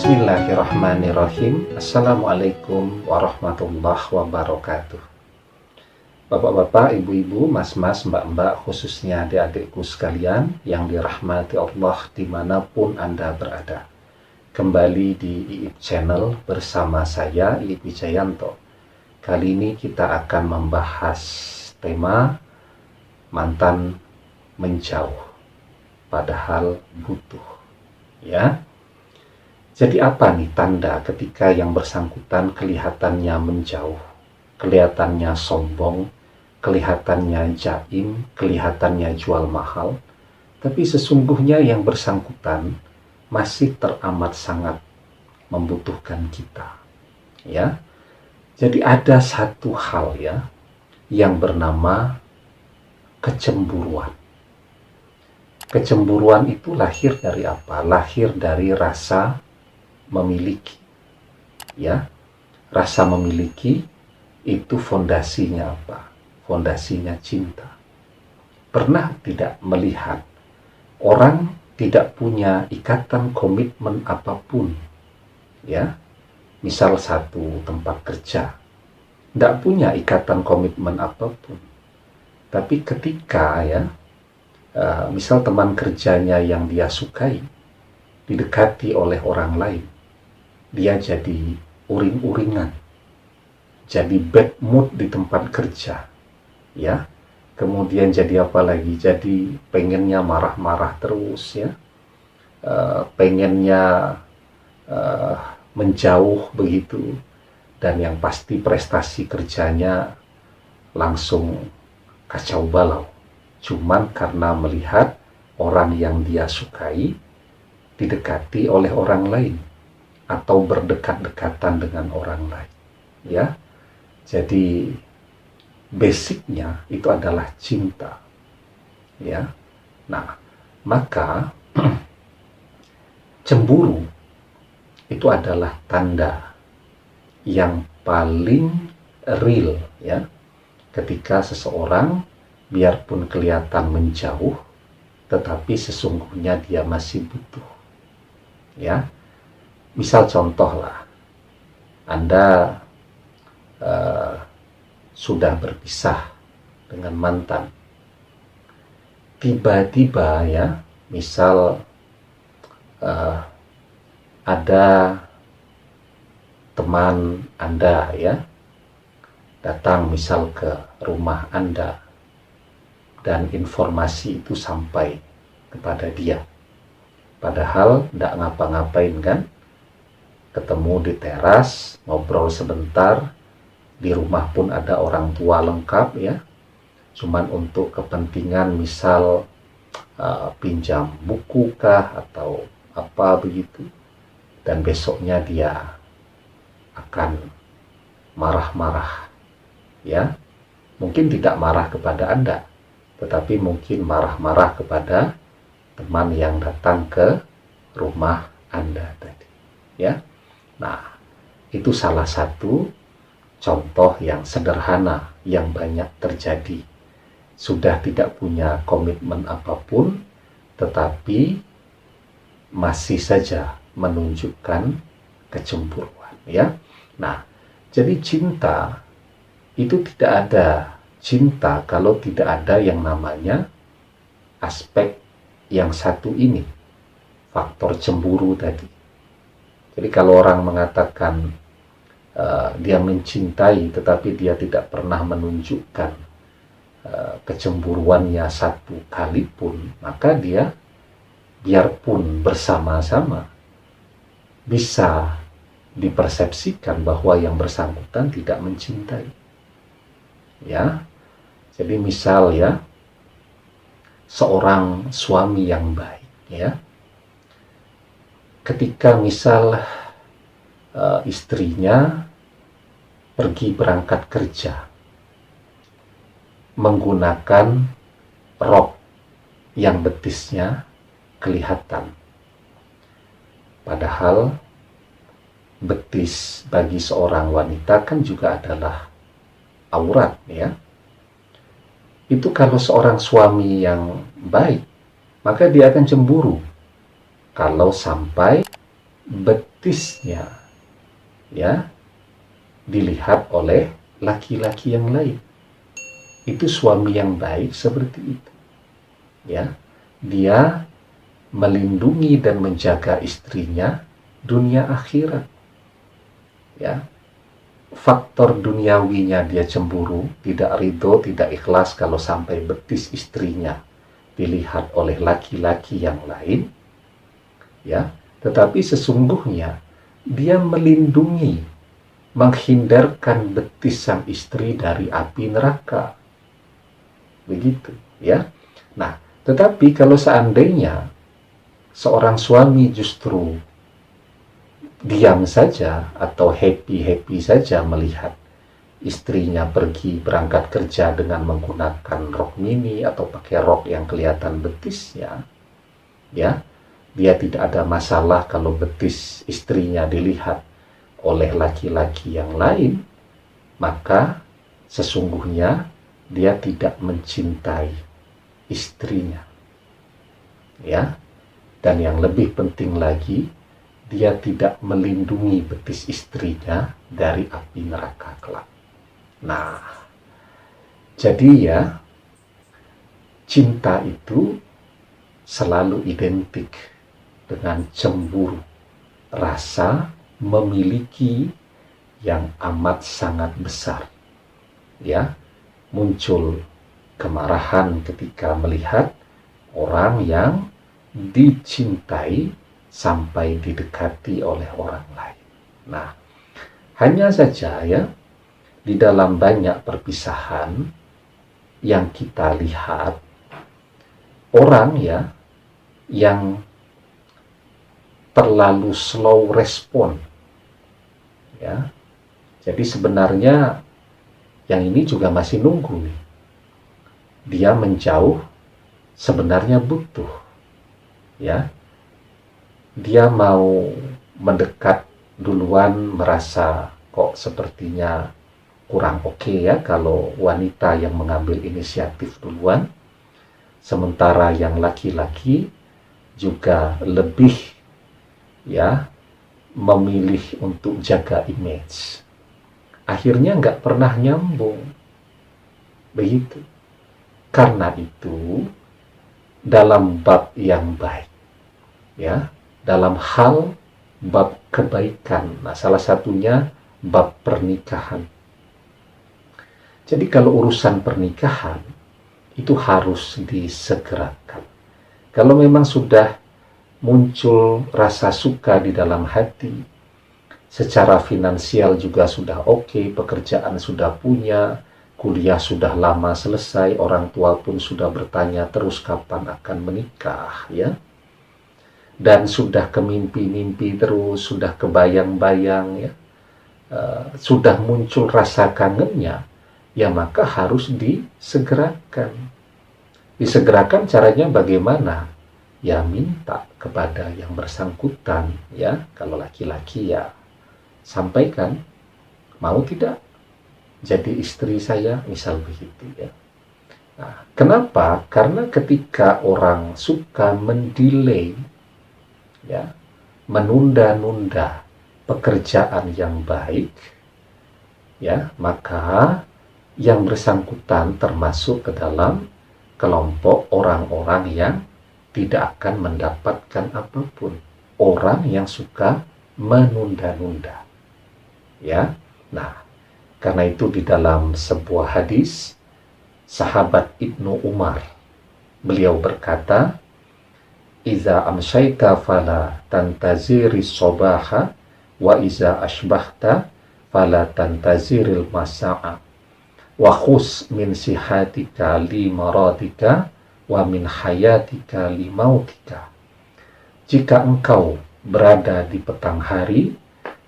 Bismillahirrahmanirrahim. Assalamualaikum warahmatullahi wabarakatuh. Bapak-bapak, ibu-ibu, mas-mas, mbak-mbak, khususnya adik-adikku sekalian yang dirahmati Allah dimanapun Anda berada. Kembali di IIP Channel bersama saya, IIP Wijayanto. Kali ini kita akan membahas tema mantan menjauh, padahal butuh. Ya. Jadi apa nih tanda ketika yang bersangkutan kelihatannya menjauh, kelihatannya sombong, kelihatannya jaim, kelihatannya jual mahal, tapi sesungguhnya yang bersangkutan masih teramat sangat membutuhkan kita. Ya. Jadi ada satu hal ya yang bernama kecemburuan. Kecemburuan itu lahir dari apa? Lahir dari rasa memiliki. Ya, rasa memiliki itu fondasinya apa? Fondasinya cinta. Pernah tidak melihat orang tidak punya ikatan komitmen apapun, ya, misal satu tempat kerja, tidak punya ikatan komitmen apapun, tapi ketika ya, misal teman kerjanya yang dia sukai didekati oleh orang lain, dia jadi uring-uringan, jadi bad mood di tempat kerja, ya. Kemudian jadi apa lagi? Jadi pengennya marah-marah terus, ya. Pengennya menjauh begitu, dan yang pasti prestasi kerjanya langsung kacau balau. Cuman karena melihat orang yang dia sukai didekati oleh orang lain atau berdekat-dekatan dengan orang lain, ya. Jadi basicnya itu adalah cinta, ya. Nah, maka cemburu itu adalah tanda yang paling real, ya, ketika seseorang biarpun kelihatan menjauh, tetapi sesungguhnya dia masih butuh, ya. Misal contoh lah, Anda sudah berpisah dengan mantan, tiba-tiba ya, misal ada teman Anda ya datang misal ke rumah Anda, dan informasi itu sampai kepada dia, padahal tidak ngapa-ngapain kan, ketemu di teras, ngobrol sebentar, di rumah pun ada orang tua lengkap ya, cuman untuk kepentingan misal pinjam buku kah atau apa begitu, dan besoknya dia akan marah-marah ya, mungkin tidak marah kepada Anda, tetapi mungkin marah-marah kepada teman yang datang ke rumah Anda tadi, ya. Nah, itu salah satu contoh yang sederhana yang banyak terjadi. Sudah tidak punya komitmen apapun, tetapi masih saja menunjukkan kecemburuan, ya. Nah, jadi cinta itu tidak ada cinta kalau tidak ada yang namanya aspek yang satu ini, faktor cemburu tadi. Jadi kalau orang mengatakan dia mencintai tetapi dia tidak pernah menunjukkan kecemburuannya satu kali pun, maka dia biarpun bersama-sama bisa dipersepsikan bahwa yang bersangkutan tidak mencintai, ya. Jadi misal ya, seorang suami yang baik ya, ketika misal istrinya pergi berangkat kerja menggunakan rok yang betisnya kelihatan, padahal betis bagi seorang wanita kan juga adalah aurat ya. Itu kalau seorang suami yang baik, maka dia akan cemburu kalau sampai betisnya ya dilihat oleh laki-laki yang lain. Itu suami yang baik seperti itu. Ya, dia melindungi dan menjaga istrinya dunia akhirat. Ya, faktor duniawinya dia cemburu, tidak ridho, tidak ikhlas kalau sampai betis istrinya dilihat oleh laki-laki yang lain. Ya, tetapi sesungguhnya dia melindungi, menghindarkan betis sang istri dari api neraka. Begitu, ya. Nah, tetapi kalau seandainya seorang suami justru diam saja atau happy-happy saja melihat istrinya pergi berangkat kerja dengan menggunakan rok mini atau pakai rok yang kelihatan betisnya, ya, dia tidak ada masalah kalau betis istrinya dilihat oleh laki-laki yang lain, maka sesungguhnya dia tidak mencintai istrinya. Ya. Dan yang lebih penting lagi, dia tidak melindungi betis istrinya dari api neraka kelak. Nah, jadi ya, cinta itu selalu identik dengan cemburu, rasa memiliki yang amat sangat besar. Ya, muncul kemarahan ketika melihat orang yang dicintai sampai didekati oleh orang lain. Nah, hanya saja ya, di dalam banyak perpisahan yang kita lihat, orang ya yang terlalu slow respon. Ya, jadi sebenarnya yang ini juga masih nunggu nih. Dia menjauh sebenarnya butuh. Ya, dia mau mendekat duluan merasa kok sepertinya kurang oke ya kalau wanita yang mengambil inisiatif duluan, sementara yang laki-laki juga lebih ya memilih untuk jaga image. Akhirnya nggak pernah nyambung. Begitu. Karena itu dalam bab yang baik, ya, dalam hal bab kebaikan, nah salah satunya bab pernikahan. Jadi kalau urusan pernikahan itu harus disegerakan. Kalau memang sudah muncul rasa suka di dalam hati, secara finansial juga sudah oke, pekerjaan sudah punya, kuliah sudah lama selesai, orang tua pun sudah bertanya terus kapan akan menikah, ya. Dan sudah kemimpi-mimpi terus, sudah kebayang-bayang, ya. Sudah muncul rasa kangennya, ya maka harus disegerakan. Disegerakan caranya bagaimana? Ya minta kepada yang bersangkutan, ya, kalau laki-laki ya sampaikan, mau tidak jadi istri saya, misal begitu ya. Nah, kenapa? Karena ketika orang suka mendelay, ya, menunda-nunda pekerjaan yang baik, ya, maka yang bersangkutan termasuk ke dalam kelompok orang-orang yang tidak akan mendapatkan apapun. Orang yang suka menunda-nunda. Ya. Nah, karena itu di dalam sebuah hadis sahabat Ibnu Umar, beliau berkata, "Iza amsyaita fala tantaziri sobaha wa iza asbahta fala tantaziril masa'a wa khus min sihatika li maradika wa min hayatika li mautika." Jika engkau berada di petang hari,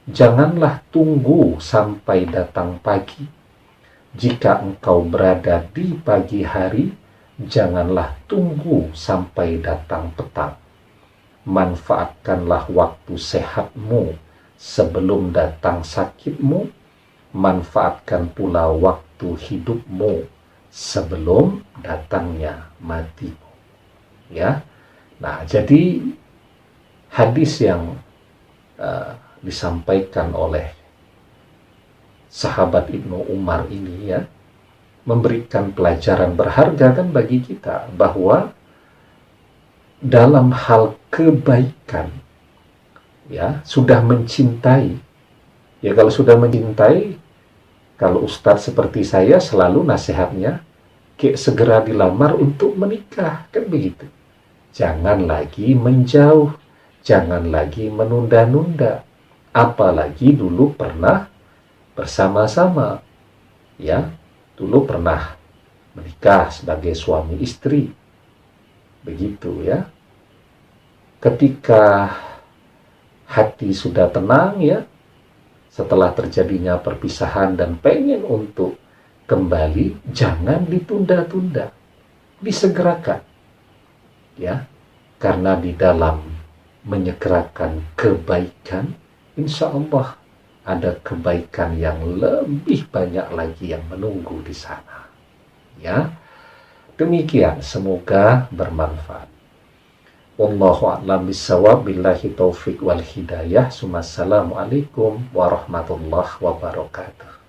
janganlah tunggu sampai datang pagi. Jika engkau berada di pagi hari, janganlah tunggu sampai datang petang. Manfaatkanlah waktu sehatmu sebelum datang sakitmu. Manfaatkan pula waktu hidupmu sebelum datangnya matimu. Ya. Nah, jadi hadis yang disampaikan oleh sahabat Ibnu Umar ini ya, memberikan pelajaran berharga kan bagi kita, bahwa dalam hal kebaikan ya, sudah mencintai ya, kalau sudah mencintai, kalau ustadz seperti saya selalu nasihatnya segera dilamar untuk menikah, kan begitu. Jangan lagi menjauh, jangan lagi menunda-nunda, apalagi dulu pernah bersama-sama ya, dulu pernah menikah sebagai suami istri, begitu ya. Ketika hati sudah tenang ya, setelah terjadinya perpisahan dan pengen untuk kembali, jangan ditunda-tunda, disegerakan ya, karena di dalam menyegerakan kebaikan, insya Allah ada kebaikan yang lebih banyak lagi yang menunggu di sana ya. Demikian, semoga bermanfaat. Wallahu a'lam bishawab, billahi taufik wal hidayah. Assalamualaikum warahmatullahi wabarakatuh.